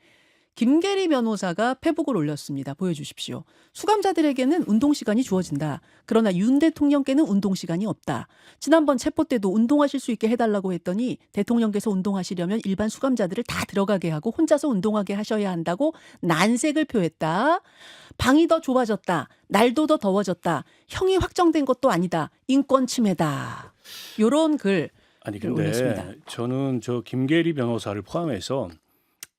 [SPEAKER 1] 김계리 변호사가 페북을 올렸습니다. 보여주십시오. 수감자들에게는 운동 시간이 주어진다. 그러나 윤 대통령께는 운동 시간이 없다. 지난번 체포 때도 운동하실 수 있게 해달라고 했더니 대통령께서 운동하시려면 일반 수감자들을 다 들어가게 하고 혼자서 운동하게 하셔야 한다고 난색을 표했다. 방이 더 좁아졌다. 날도 더 더워졌다. 형이 확정된 것도 아니다. 인권 침해다. 요런 글
[SPEAKER 4] 아니
[SPEAKER 1] 올렸습니다.
[SPEAKER 4] 근데 저는 저 김계리 변호사를 포함해서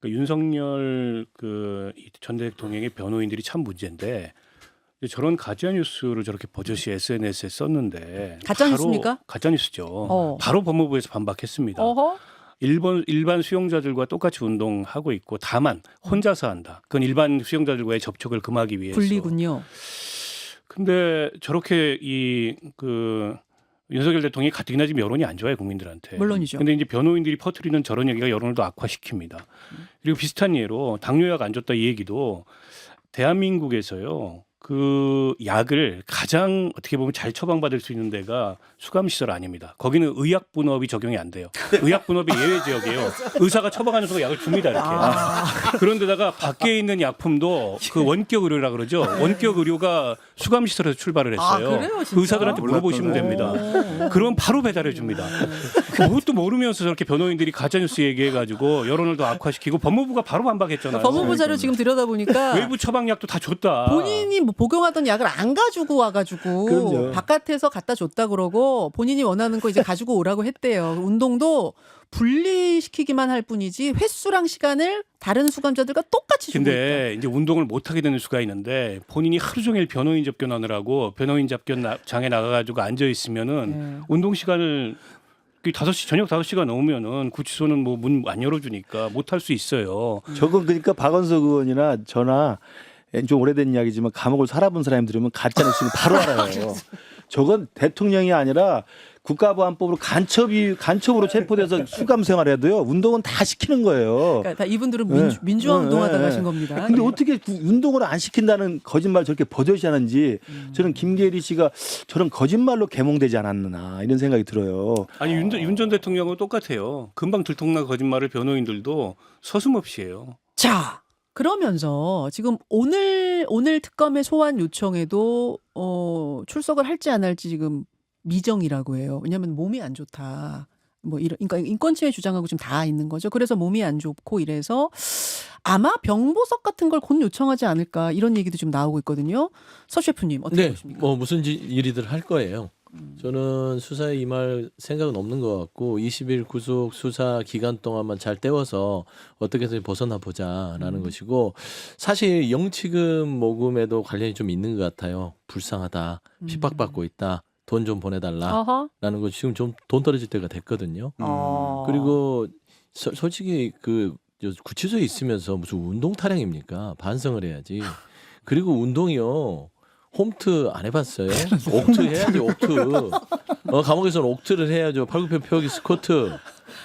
[SPEAKER 4] 그 윤석열 그 전 대통령의 변호인들이 참 문제인데 저런 가짜 뉴스를 저렇게 버젓이 SNS에 썼는데
[SPEAKER 1] 가짜 뉴스입니까?
[SPEAKER 4] 가짜 뉴스죠.
[SPEAKER 1] 어.
[SPEAKER 4] 바로 법무부에서 반박했습니다.
[SPEAKER 1] 어허.
[SPEAKER 4] 일반 수용자들과 똑같이 운동하고 있고 다만 혼자서 한다. 그건 일반 수용자들과의 접촉을 금하기 위해서.
[SPEAKER 1] 분리군요.
[SPEAKER 4] 근데 저렇게 그 윤석열 대통령이 가뜩이나 지금 여론이 안 좋아요 국민들한테.
[SPEAKER 1] 물론이죠.
[SPEAKER 4] 근데 이제 변호인들이 퍼뜨리는 저런 얘기가 여론을 더 악화시킵니다. 그리고 비슷한 예로 당뇨약 안 줬다 이 얘기도 대한민국에서요. 그 약을 가장 어떻게 보면 잘 처방받을 수 있는 데가 수감시설 아닙니다. 거기는 의약분업이 적용이 안 돼요. 의약분업이 예외 지역이에요. 의사가 처방하는 순간 약을 줍니다 이렇게. 그런데다가 밖에 있는 약품도 그 원격 의료라 그러죠. 원격 의료가 수감시설에서 출발을 했어요.
[SPEAKER 1] 그래요, 진짜?
[SPEAKER 4] 의사들한테 물어보시면 됩니다. 그러면 바로 배달해 줍니다. 그것도 모르면서 저렇게 변호인들이 가짜뉴스 얘기해가지고 여론을 더 악화시키고 법무부가 바로 반박했잖아요.
[SPEAKER 1] 법무부 자료 지금 들여다보니까
[SPEAKER 4] 외부 처방약도 다 줬다.
[SPEAKER 1] 본인이 뭐 복용하던 약을 안 가지고 와가지고
[SPEAKER 3] 그럼요.
[SPEAKER 1] 바깥에서 갖다 줬다 그러고 본인이 원하는 거 이제 가지고 오라고 했대요. 운동도 분리시키기만 할 뿐이지 횟수랑 시간을 다른 수감자들과 똑같이 주고 있다.
[SPEAKER 4] 근데 이제 운동을 못 하게 되는 수가 있는데 본인이 하루 종일 변호인 접견하느라고 변호인 접견장에 나가가지고 앉아 있으면은
[SPEAKER 1] 네.
[SPEAKER 4] 운동 시간을 5시 저녁 5시가 넘으면은 구치소는 뭐 문 안 열어주니까 못 할 수 있어요.
[SPEAKER 3] 저건 그러니까 박원석 의원이나 저나 좀 오래된 이야기지만 감옥을 살아본 사람이 들으면 가짜 뉴스는 바로 알아요. 저건 대통령이 아니라 국가보안법으로 간첩으로 체포돼서 수감 생활해도요. 운동은 다 시키는 거예요.
[SPEAKER 1] 그러니까 다 이분들은
[SPEAKER 3] 네.
[SPEAKER 1] 민주화 운동하다
[SPEAKER 3] 네.
[SPEAKER 1] 가신 겁니다.
[SPEAKER 3] 근데
[SPEAKER 1] 예.
[SPEAKER 3] 어떻게 운동을 안 시킨다는 거짓말 저렇게 버젓이 하는지 저는 김계리 씨가 저런 거짓말로 개몽되지 않았나 이런 생각이 들어요.
[SPEAKER 4] 아니 윤 전 대통령은 똑같아요. 금방 들통난 거짓말을 변호인들도 서슴없이 해요.
[SPEAKER 1] 자, 그러면서 지금 오늘 특검의 소환 요청에도 출석을 할지 안 할지 지금 미정이라고 해요. 왜냐하면 몸이 안 좋다. 뭐 이런 그러니까 인권침해 주장하고 지금 다 있는 거죠. 그래서 몸이 안 좋고 이래서 아마 병보석 같은 걸 곧 요청하지 않을까 이런 얘기도 좀 나오고 있거든요. 서 셰프님 어떻게
[SPEAKER 2] 네,
[SPEAKER 1] 보십니까?
[SPEAKER 2] 뭐 무슨 일이들 할 거예요. 저는 수사에 임할 생각은 없는 것 같고 20일 구속 수사 기간 동안만 잘 때워서 어떻게 해서 벗어나 보자라는 것이고 사실 영치금 모금에도 관련이 좀 있는 것 같아요. 불쌍하다, 핍박받고 있다, 돈 좀 보내달라라는
[SPEAKER 1] 어허.
[SPEAKER 2] 거 지금 좀 돈 떨어질 때가 됐거든요.
[SPEAKER 1] 어.
[SPEAKER 2] 그리고 솔직히 구치소에 있으면서 무슨 운동 타령입니까? 반성을 해야지. 그리고 운동이요. 홈트 안 해봤어요? 옥트 해야지 옥트. 감옥에서는 옥트를 해야죠. 팔굽혀 펴기 스쿼트.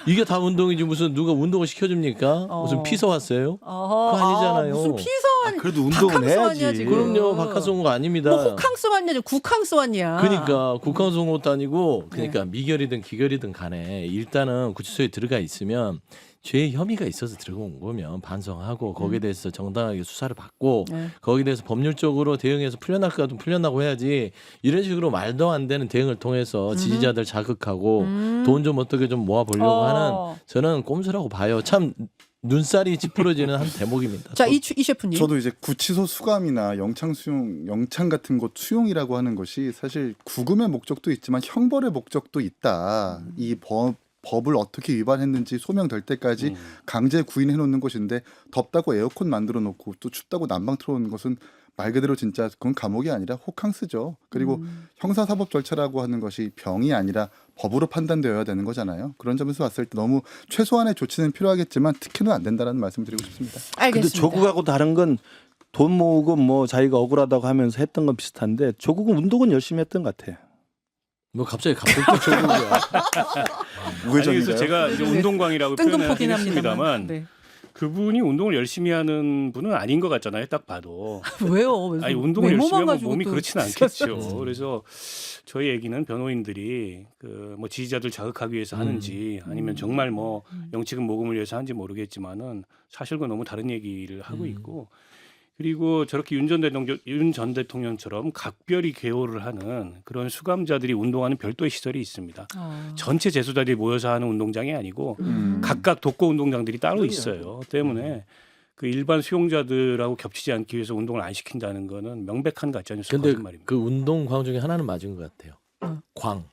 [SPEAKER 2] 이게 다 운동이지 무슨 누가 운동을 시켜줍니까? 무슨 피서 왔어요?
[SPEAKER 1] 어허.
[SPEAKER 2] 그거 아니잖아요.
[SPEAKER 1] 무슨 피서 왔
[SPEAKER 3] 그래도 운동은
[SPEAKER 1] 바캉스 왔냐,
[SPEAKER 3] 해야지.
[SPEAKER 1] 지금.
[SPEAKER 2] 그럼요. 바카스 온 거 아닙니다.
[SPEAKER 1] 뭐 호캉스 왔냐, 국캉스 왔냐.
[SPEAKER 2] 그러니까 국방수 온 것도 아니고 그러니까
[SPEAKER 1] 네.
[SPEAKER 2] 미결이든 기결이든 간에 일단은 구치소에 들어가 있으면 죄의 혐의가 있어서 들어온 거면 반성하고 거기에 대해서 정당하게 수사를 받고
[SPEAKER 1] 네.
[SPEAKER 2] 거기에 대해서 법률적으로 대응해서 풀려날 것 같으면 풀려나고 해야지 이런 식으로 말도 안 되는 대응을 통해서 지지자들 자극하고 돈 좀 어떻게 좀 모아보려고 하는 저는 꼼수라고 봐요. 참 눈살이 찌푸러지는 한 대목입니다.
[SPEAKER 1] 자, 이 셰프님.
[SPEAKER 5] 저도 이제 구치소 수감이나 영창 수용, 영창 같은 곳 수용이라고 하는 것이 사실 구금의 목적도 있지만 형벌의 목적도 있다. 이 법을 어떻게 위반했는지 소명될 때까지 강제 구인해 놓는 것인데 덥다고 에어컨 만들어 놓고 또 춥다고 난방 틀어 놓는 것은 말 그대로 진짜 그건 감옥이 아니라 호캉스죠. 그리고 형사사법 절차라고 하는 것이 병이 아니라 법으로 판단되어야 되는 거잖아요. 그런 점에서 봤을 때 너무 최소한의 조치는 필요하겠지만 특혜는 안 된다는 말씀을 드리고 싶습니다.
[SPEAKER 3] 근데
[SPEAKER 1] 알겠습니다.
[SPEAKER 3] 조국하고 다른 건 돈 모으고 뭐 자기가 억울하다고 하면서 했던 건 비슷한데 조국은 운동은 열심히 했던 것 같아.
[SPEAKER 2] 뭐 갑자기 또 조국이야.
[SPEAKER 4] 아니, 그래서
[SPEAKER 5] 우회전인가요?
[SPEAKER 4] 제가 이제 운동광이라고 표현을 하긴
[SPEAKER 1] 뜬금포긴 합니다만.
[SPEAKER 4] 했습니다만
[SPEAKER 1] 네.
[SPEAKER 4] 그분이 운동을 열심히 하는 분은 아닌 것 같잖아요. 딱 봐도.
[SPEAKER 1] 왜요?
[SPEAKER 4] 아니 운동을 열심히
[SPEAKER 1] 외모만
[SPEAKER 4] 하면
[SPEAKER 1] 가지고
[SPEAKER 4] 몸이
[SPEAKER 1] 또
[SPEAKER 4] 그렇지는 않겠죠. 그래서 저희 얘기는 변호인들이 그 뭐 지지자들 자극하기 위해서 하는지 아니면 정말 뭐 영치금 모금을 위해서 하는지 모르겠지만은 사실과 너무 다른 얘기를 하고 있고 그리고 저렇게 윤 전 대통령처럼 각별히 개호를 하는 그런 수감자들이 운동하는 별도의 시설이 있습니다. 전체 재소자들이 모여서 하는 운동장이 아니고 각각 독거 운동장들이 따로 있어요. 때문에 그 일반 수용자들하고 겹치지 않기 위해서 운동을 안 시킨다는 거는 명백한 가짜 뉴스
[SPEAKER 2] 근데
[SPEAKER 4] 거짓말입니다.
[SPEAKER 2] 그 운동광 중에 하나는 맞은 것 같아요. 광.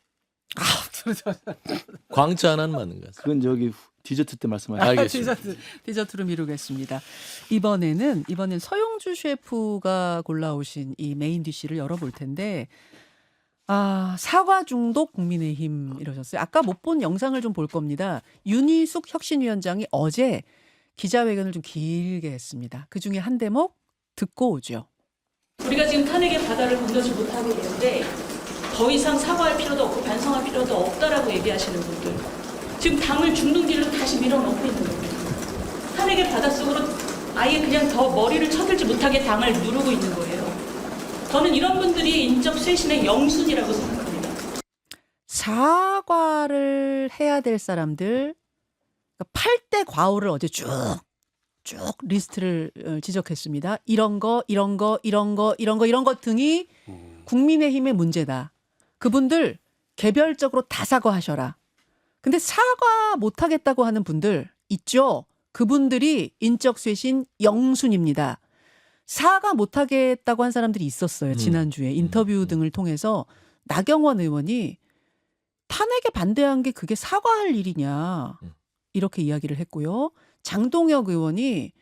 [SPEAKER 2] 광자 하나는 맞는 것 같아요.
[SPEAKER 3] 그건 저기 디저트 때 말씀하신
[SPEAKER 2] 알겠습니다.
[SPEAKER 1] 디저트로 미루겠습니다. 이번엔 서용주 셰프가 골라오신 이 메인 디쉬를 열어볼 텐데 사과 중독 국민의힘 이러셨어요. 아까 못 본 영상을 좀 볼 겁니다. 윤희숙 혁신위원장이 어제 기자회견을 좀 길게 했습니다. 그중에 한 대목 듣고 오죠.
[SPEAKER 6] 우리가 지금 탄핵의 바다를 건너지 못하게 되는데 더 이상 사과할 필요도 없고 반성할 필요도 없다라고 얘기하시는 분들 지금 당을 중동질로 다시 밀어넣고 있는 겁니다. 탄핵의 바닷속으로 아예 그냥 더 머리를 쳐들지 못하게 당을 누르고 있는 거예요. 저는 이런 분들이 인적 쇄신의 영순이라고 생각합니다.
[SPEAKER 1] 사과를 해야 될 사람들 8대 과오를 어제 쭉 리스트를 지적했습니다. 이런 거 등이 국민의힘의 문제다. 그분들 개별적으로 다 사과하셔라. 근데 사과 못하겠다고 하는 분들 있죠. 그분들이 인적 쇄신 영순입니다. 사과 못하겠다고 한 사람들이 있었어요. 지난주에 인터뷰 등을 통해서 나경원 의원이 탄핵에 반대한 게 그게 사과할 일이냐 이렇게 이야기를 했고요. 장동혁 의원이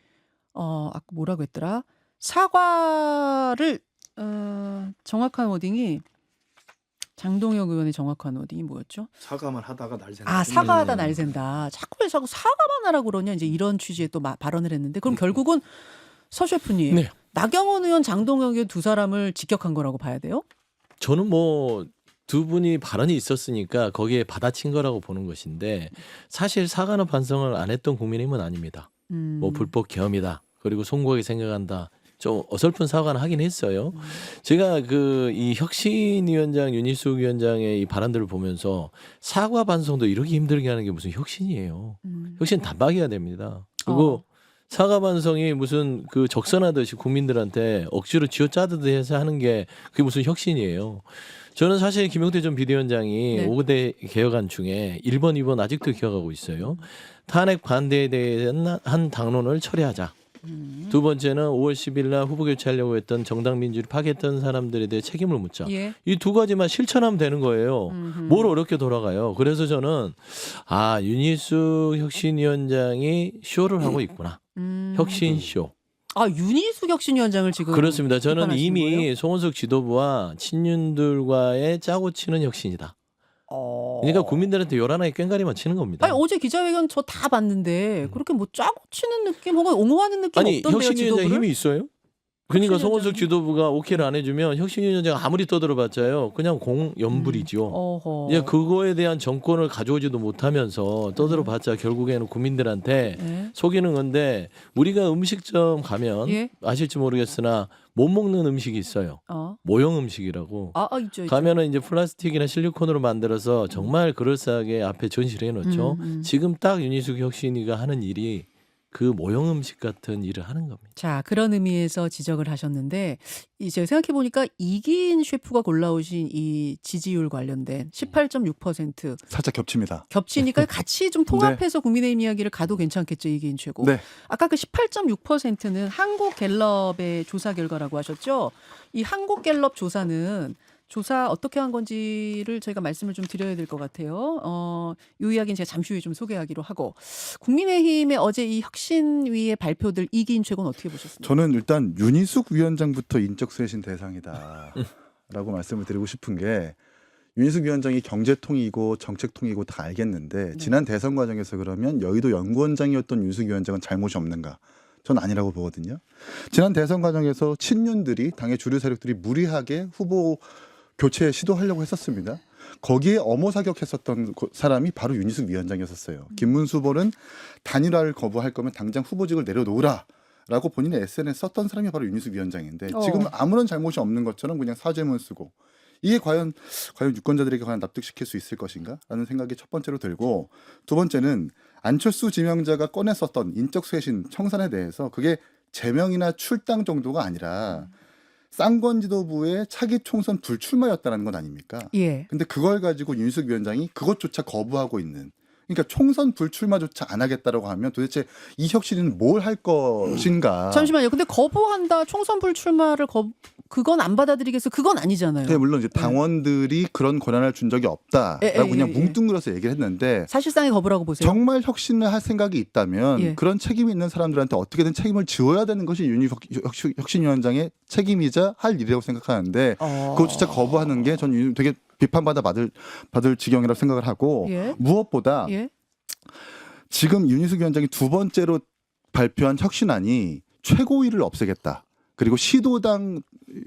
[SPEAKER 1] 아까 뭐라고 했더라? 사과를 정확한 워딩이 장동혁 의원의 정확한 워딩이 뭐였죠?
[SPEAKER 3] 사과만 하다가 날 샌다.
[SPEAKER 1] 사과하다 날 샌다. 자꾸 왜 자꾸 사과만 하라고 그러냐 이제 이런 취지의 또 발언을 했는데 그럼 결국은 서 셰프님 나경원 의원, 장동혁 의원 두 사람을 직격한 거라고 봐야 돼요?
[SPEAKER 2] 저는 뭐 두 분이 발언이 있었으니까 거기에 받아친 거라고 보는 것인데 사실 사과나 반성을 안 했던 국민의힘은 아닙니다. 뭐 불법 계엄이다. 그리고 송구하게 생각한다. 좀 어설픈 사과는 하긴 했어요. 제가 이 혁신위원장 윤희숙 위원장의 이 발언들을 보면서 사과 반성도 이렇게 힘들게 하는 게 무슨 혁신이에요. 혁신 단박이어야 됩니다. 그리고 사과 반성이 무슨 적선하듯이 국민들한테 억지로 쥐어짜듯이 해서 하는 게 그게 무슨 혁신이에요. 저는 사실 김용태 전 비대위원장이
[SPEAKER 1] 네.
[SPEAKER 2] 5대 개혁안 중에 1번, 2번 아직도 기억하고 있어요. 탄핵 반대에 대한 한 당론을 처리하자. 두 번째는 5월 10일 날 후보 교체하려고 했던 정당 민주를 파괴했던 사람들에 대해 책임을 묻자.
[SPEAKER 1] 예.
[SPEAKER 2] 이 두 가지만 실천하면 되는 거예요. 뭘 어렵게 돌아가요. 그래서 저는 윤희숙 혁신위원장이 쇼를 하고 있구나. 혁신쇼.
[SPEAKER 1] 윤희숙 혁신위원장을 지금
[SPEAKER 2] 그렇습니다. 저는
[SPEAKER 1] 비판하시는
[SPEAKER 2] 이미
[SPEAKER 1] 거예요?
[SPEAKER 2] 송원석 지도부와 친윤들과의 짜고 치는 혁신이다. 그러니까 국민들한테 요란하게 꽹가리만 치는 겁니다.
[SPEAKER 1] 아니 어제 기자회견 저 다 봤는데 그렇게 뭐 짜고 치는 느낌 혹은 옹호하는 느낌
[SPEAKER 2] 아니
[SPEAKER 1] 없던데요,
[SPEAKER 2] 혁신위원장
[SPEAKER 1] 지도부를?
[SPEAKER 2] 힘이 있어요? 그러니까
[SPEAKER 1] 혁신위원장이?
[SPEAKER 2] 송원석 지도부가 오케이를 안 해주면 혁신위원장 아무리 떠들어봤자요 그냥 공연불이죠.
[SPEAKER 1] 어허.
[SPEAKER 2] 이제 그거에 대한 정권을 가져오지도 못하면서 떠들어봤자 결국에는 국민들한테
[SPEAKER 1] 네.
[SPEAKER 2] 속이는 건데 우리가 음식점 가면
[SPEAKER 1] 예.
[SPEAKER 2] 아실지 모르겠으나 못 먹는 음식이 있어요. 모형 음식이라고.
[SPEAKER 1] 있죠.
[SPEAKER 2] 가면은 이제 플라스틱이나 실리콘으로 만들어서 정말 그럴싸하게 앞에 전시를 해놓죠. 지금 딱 윤희숙 혁신이가 하는 일이 그 모형 음식 같은 일을 하는 겁니다.
[SPEAKER 1] 자, 그런 의미에서 지적을 하셨는데 이제 생각해 보니까 이기인 셰프가 골라오신 이 지지율 관련된 18.6%
[SPEAKER 5] 살짝 겹칩니다.
[SPEAKER 1] 겹치니까 같이 좀 통합해서 국민의힘 이야기를 가도 괜찮겠죠, 이기인 최고.
[SPEAKER 5] 네.
[SPEAKER 1] 아까 그 18.6%는 한국갤럽의 조사 결과라고 하셨죠? 이 한국갤럽 조사는 조사 어떻게 한 건지를 저희가 말씀을 좀 드려야 될 것 같아요. 이 이야기는 제가 잠시 후에 좀 소개하기로 하고 국민의힘의 어제 이 혁신위의 발표들 이기인 최고는 어떻게 보셨습니까?
[SPEAKER 5] 저는 일단 윤희숙 위원장부터 인적 쇄신 대상이다라고 말씀을 드리고 싶은 게 윤희숙 위원장이 경제통이고 정책통이고 다 알겠는데 지난 대선 과정에서 그러면 여의도 연구원장이었던 윤희숙 위원장은 잘못이 없는가? 전 아니라고 보거든요. 지난 대선 과정에서 친윤들이 당의 주류 세력들이 무리하게 후보 교체 시도하려고 했었습니다. 거기에 엄호사격했었던 사람이 바로 윤희숙 위원장이었어요. 김문수 후보는 단일화를 거부할 거면 당장 후보직을 내려놓으라라고 본인의 SNS에 썼던 사람이 바로 윤희숙 위원장인데 지금은 아무런 잘못이 없는 것처럼 그냥 사죄문 쓰고 이게 과연 유권자들에게 과연 납득시킬 수 있을 것인가라는 생각이 첫 번째로 들고 두 번째는 안철수 지명자가 꺼냈었던 인적 쇄신 청산에 대해서 그게 제명이나 출당 정도가 아니라 쌍권 지도부의 차기 총선 불출마였다는 건 아닙니까?
[SPEAKER 1] 예.
[SPEAKER 5] 근데 그걸 가지고 윤희숙 위원장이 그것조차 거부하고 있는. 그러니까 총선 불출마조차 안 하겠다라고 하면 도대체 이 혁신은 뭘 할 것인가?
[SPEAKER 1] 잠시만요. 근데 거부한다, 총선 불출마를 그건 안 받아들이겠어. 그건 아니잖아요.
[SPEAKER 5] 네, 물론 이제 당원들이 그런 권한을 준 적이 없다라고 그냥 뭉뚱그려서 얘기를 했는데
[SPEAKER 1] 사실상의 거부라고 보세요.
[SPEAKER 5] 정말 혁신을 할 생각이 있다면 그런 책임이 있는 사람들한테 어떻게든 책임을 지어야 되는 것이 혁신위원장의 책임이자 할 일이라고 생각하는데 그것조차 거부하는 게 전 되게 비판받아 받을 지경이라고 생각을 하고 무엇보다 지금 윤희숙 위원장이 두 번째로 발표한 혁신안이 최고위를 없애겠다. 그리고 시도당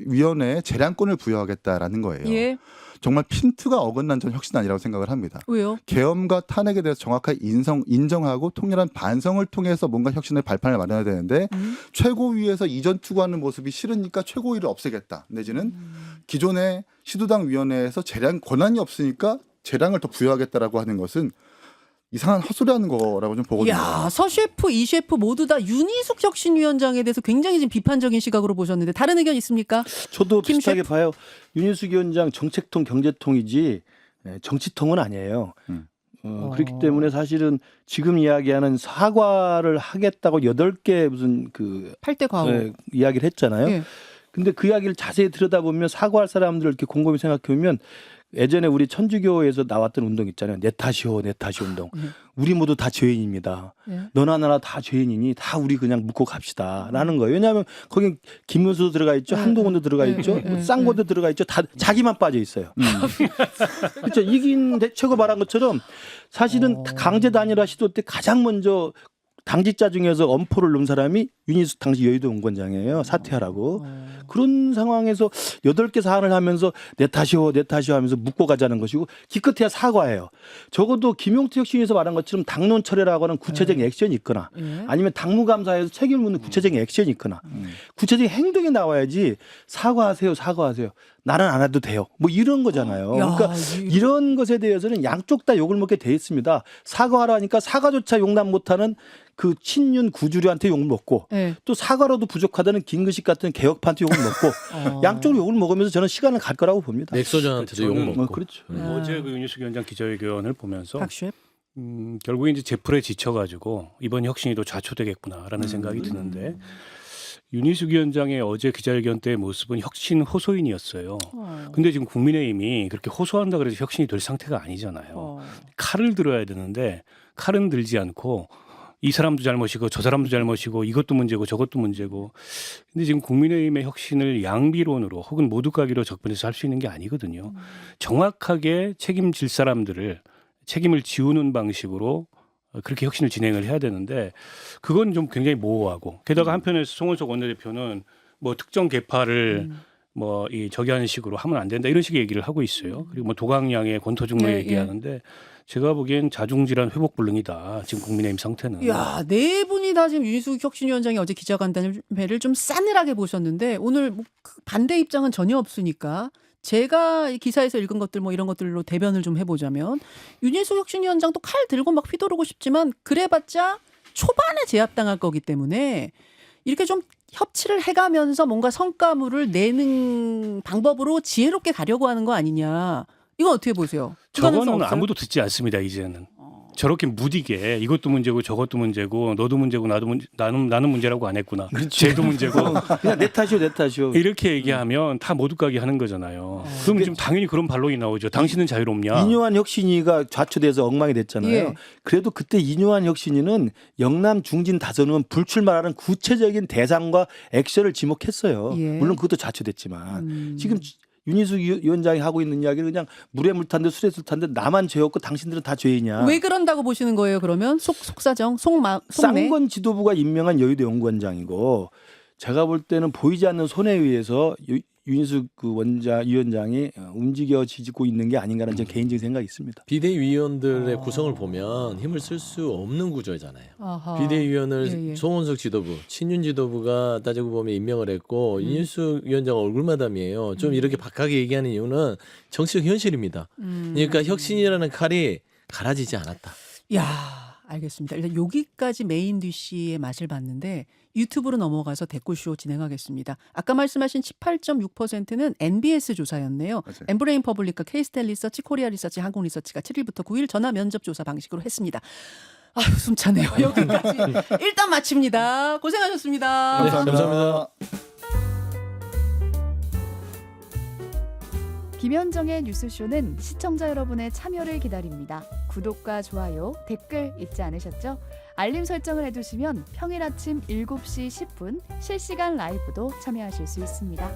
[SPEAKER 5] 위원회에 재량권을 부여하겠다라는 거예요. 정말 핀트가 어긋난 전 혁신안이라고 생각을 합니다.
[SPEAKER 1] 왜요?
[SPEAKER 5] 계엄과 탄핵에 대해서 정확하게 인정하고 통렬한 반성을 통해서 뭔가 혁신의 발판을 마련해야 되는데 최고위에서 이전 투구하는 모습이 싫으니까 최고위를 없애겠다. 내지는 기존의 시도당 위원회에서 재량 권한이 없으니까 재량을 더 부여하겠다라고 하는 것은 이상한 헛소리하는 거라고 좀 보거든요.
[SPEAKER 1] 야, 서 셰프, 이 셰프 모두 다 윤희숙 혁신위원장에 대해서 굉장히 지금 비판적인 시각으로 보셨는데 다른 의견 있습니까?
[SPEAKER 3] 저도
[SPEAKER 1] 김
[SPEAKER 3] 비슷하게
[SPEAKER 1] 셰프?
[SPEAKER 3] 봐요. 윤희숙 위원장 정책통 경제통이지 정치통은 아니에요. 그렇기 때문에 사실은 지금 이야기하는 사과를 하겠다고 8개 무슨
[SPEAKER 1] 8대 과오.
[SPEAKER 3] 이야기를 했잖아요. 근데 그 이야기를 자세히 들여다보면 사과할 사람들을 이렇게 곰곰이 생각해 보면 예전에 우리 천주교에서 나왔던 운동 있잖아요. 내 탓이오, 내 탓이 운동. 우리 모두 다 죄인입니다. 너나 나나 다 죄인이니 다 우리 그냥 묻고 갑시다라는 거예요. 왜냐하면 거기 김문수도 들어가 있죠, 한동훈도 들어가 있죠, 쌍권도 들어가 있죠. 다 자기만 빠져 있어요. 그렇죠. 이긴 최고 말한 것처럼 사실은 강제 단일화 시도 때 가장 먼저 당직자 중에서 엄포를 놓은 사람이 윤희숙 당시 여의도 원권장이에요. 사퇴하라고. 그런 상황에서 8개 사안을 하면서 내 탓이오 하면서 묻고 가자는 것이고 기껏해야 사과해요. 적어도 김용태 혁신위에서 말한 것처럼 당론 철회라고 하는 구체적인 액션이 있거나
[SPEAKER 1] 예.
[SPEAKER 3] 아니면 당무감사에서 책임을 묻는 구체적인 액션이 있거나 구체적인 행동이 나와야지 사과하세요. 나는 안 해도 돼요. 뭐 이런 거잖아요.
[SPEAKER 1] 야,
[SPEAKER 3] 그러니까 이런 것에 대해서는 양쪽 다 욕을 먹게 돼 있습니다. 사과하라니까 사과조차 용납 못하는 그 친윤 구주류한테 욕을 먹고
[SPEAKER 1] 예.
[SPEAKER 3] 또 사과로도 부족하다는 김근식 같은 개혁파한테 욕을 먹고 양쪽으로 욕을 먹으면서 저는 시간을 갈 거라고 봅니다.
[SPEAKER 2] 맥소전한테도 욕
[SPEAKER 4] 저는-
[SPEAKER 2] 먹고.
[SPEAKER 3] 그렇죠.
[SPEAKER 4] 어제 그 윤희숙 위원장 기자회견을 보면서
[SPEAKER 1] 박슈
[SPEAKER 4] 결국에 이제 제풀에 지쳐가지고 이번 혁신이도 좌초되겠구나라는 생각이 드는데 윤희숙 위원장의 어제 기자회견 때의 모습은 혁신 호소인이었어요. 근데 지금 국민의힘이 그렇게 호소한다 그래서 혁신이 될 상태가 아니잖아요. 칼을 들어야 되는데 칼은 들지 않고 이 사람도 잘못이고 저 사람도 잘못이고 이것도 문제고 저것도 문제고. 근데 지금 국민의힘의 혁신을 양비론으로 혹은 모두 가기로 접근해서 할 수 있는 게 아니거든요. 정확하게 책임질 사람들을 책임을 지우는 방식으로 그렇게 혁신을 진행을 해야 되는데 그건 좀 굉장히 모호하고 게다가 한편에서 송원석 원내대표는 뭐 특정 계파를 뭐 이 저기 하는 식으로 하면 안 된다 이런 식의 얘기를 하고 있어요. 그리고 뭐 도강량의 권토중로
[SPEAKER 1] 예,
[SPEAKER 4] 얘기하는데 제가 보기엔 자중질환 회복불능이다. 지금 국민의힘 상태는.
[SPEAKER 1] 야, 네 분이 다 지금 윤희숙 혁신위원장이 어제 기자간담회를 좀 싸늘하게 보셨는데 오늘 뭐그 반대 입장은 전혀 없으니까 제가 이 기사에서 읽은 것들 뭐 이런 것들로 대변을 좀 해보자면 윤희숙 혁신위원장도 칼 들고 막 휘두르고 싶지만 그래봤자 초반에 제압당할 거기 때문에 이렇게 좀 협치를 해가면서 뭔가 성과물을 내는 방법으로 지혜롭게 가려고 하는 거 아니냐. 이건 어떻게 보세요? 그 가능성
[SPEAKER 4] 저거는
[SPEAKER 1] 없어요?
[SPEAKER 4] 아무도 듣지 않습니다. 이제는. 저렇게 무디게 이것도 문제고 저것도 문제고 너도 문제고 나는 문제라고 안 했구나. 쟤도 문제고
[SPEAKER 3] 그냥 내 탓이오.
[SPEAKER 4] 이렇게 얘기하면 다 모두 가게 하는 거잖아요. 그럼 지금 당연히 그런 반론이 나오죠. 당신은 자유롭냐?
[SPEAKER 3] 이뇨한 혁신위가 좌초돼서 엉망이 됐잖아요.
[SPEAKER 1] 예.
[SPEAKER 3] 그래도 그때 이뇨한 혁신위는 영남 중진 다선은 불출마라는 구체적인 대상과 액션을 지목했어요.
[SPEAKER 1] 예.
[SPEAKER 3] 물론 그것도 좌초됐지만 지금 윤희숙 위원장이 하고 있는 이야기는 그냥 물에 물 탄 듯 술에 술 탄 듯 나만 죄 없고 당신들은 다 죄이냐.
[SPEAKER 1] 왜 그런다고 보시는 거예요? 그러면 속사정, 속내.
[SPEAKER 3] 쌍권 지도부가 임명한 여의도 연구원장이고 제가 볼 때는 보이지 않는 손에 의해서 윤희숙 그 위원장이 움직여지고 있는 게 아닌가라는 제 개인적인 생각이 있습니다.
[SPEAKER 2] 비대위원들의 구성을 보면 힘을 쓸 수 없는 구조잖아요.
[SPEAKER 1] 아하.
[SPEAKER 2] 비대위원을
[SPEAKER 1] 예.
[SPEAKER 2] 송원석 지도부, 친윤 지도부가 따지고 보면 임명을 했고 윤희숙 위원장 얼굴마담이에요. 좀 이렇게 박하게 얘기하는 이유는 정치적 현실입니다. 그러니까 혁신이라는 칼이 갈아지지 않았다.
[SPEAKER 1] 야, 알겠습니다. 일단 여기까지 메인 디쉬의 맛을 봤는데 유튜브로 넘어가서 댓글쇼 진행하겠습니다. 아까 말씀하신 18.6%는 NBS 조사였네요.
[SPEAKER 5] 맞아요.
[SPEAKER 1] 엠브레인 퍼블릭과 케이스텔 리서치, 코리아 리서치, 한국 리서치가 7일부터 9일 전화 면접 조사 방식으로 했습니다. 아유, 숨차네요. 여기까지. 일단 마칩니다. 고생하셨습니다.
[SPEAKER 2] 네, 감사합니다.
[SPEAKER 7] 김현정의 뉴스쇼는 시청자 여러분의 참여를 기다립니다. 구독과 좋아요, 댓글 잊지 않으셨죠? 알림 설정을 해두시면 평일 아침 7시 10분 실시간 라이브도 참여하실 수 있습니다.